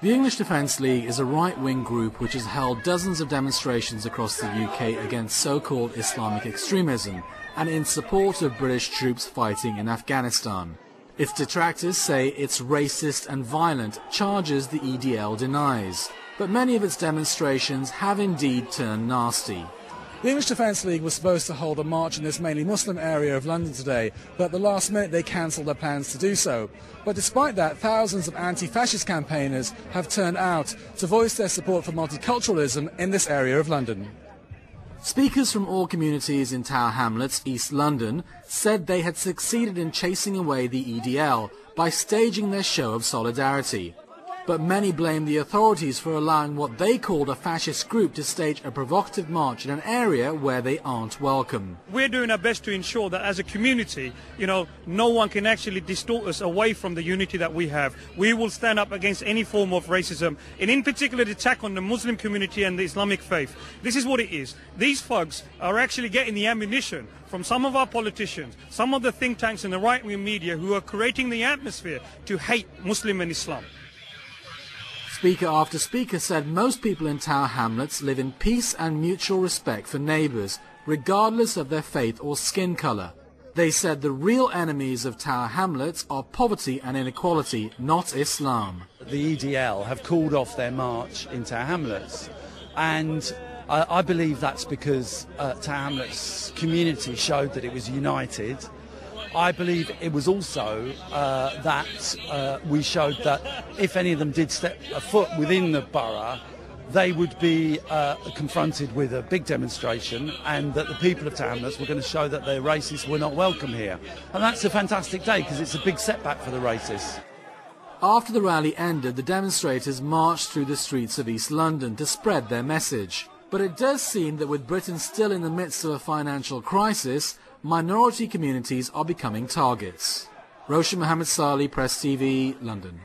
The English Defence League is a right-wing group which has held dozens of demonstrations across the UK against so-called Islamic extremism and in support of British troops fighting in Afghanistan. Its detractors say it's racist and violent, charges the EDL denies. But many of its demonstrations have indeed turned nasty. The English Defence League was supposed to hold a march in this mainly Muslim area of London today, but at the last minute they cancelled their plans to do so. But despite that, thousands of anti-fascist campaigners have turned out to voice their support for multiculturalism in this area of London. Speakers from all communities in Tower Hamlets, East London, said they had succeeded in chasing away the EDL by staging their show of solidarity. But many blame the authorities for allowing what they called a fascist group to stage a provocative march in an area where they aren't welcome. We're doing our best to ensure that as a community, no one can actually distort us away from the unity that we have. We will stand up against any form of racism, and in particular the attack on the Muslim community and the Islamic faith. This is what it is. These thugs are actually getting the ammunition from some of our politicians, some of the think tanks and the right-wing media who are creating the atmosphere to hate Muslim and Islam. Speaker after speaker said most people in Tower Hamlets live in peace and mutual respect for neighbours, regardless of their faith or skin colour. They said the real enemies of Tower Hamlets are poverty and inequality, not Islam. The EDL have called off their march in Tower Hamlets, and I believe that's because Tower Hamlets community showed that it was united. I believe it was also that we showed that if any of them did step a foot within the borough, they would be confronted with a big demonstration, and that the people of Tower Hamlets were going to show that the racists were not welcome here. And that's a fantastic day because it's a big setback for the racists. After the rally ended, the demonstrators marched through the streets of East London to spread their message. But it does seem that with Britain still in the midst of a financial crisis, minority communities are becoming targets. Roshan Mohammed Salih, Press TV, London.